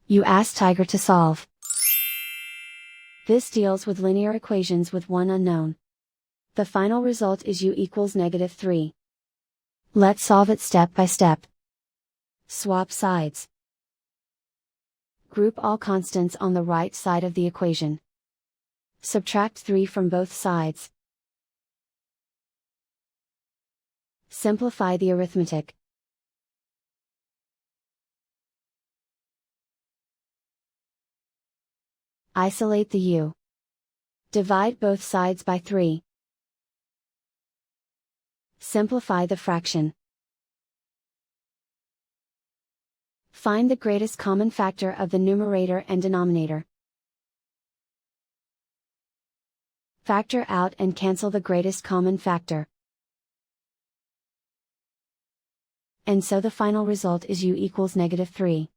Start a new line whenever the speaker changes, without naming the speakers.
You ask Tiger to solve. This deals with linear equations with one unknown. The final result is u equals -3. Let's solve it step by step. Swap sides. Group all constants on the right side of the equation. Subtract 3 from both sides. Simplify the arithmetic. Isolate the u. Divide both sides by 3. Simplify the fraction. Find the greatest common factor of the numerator and denominator. Factor out and cancel the greatest common factor. And so the final result is u equals -3.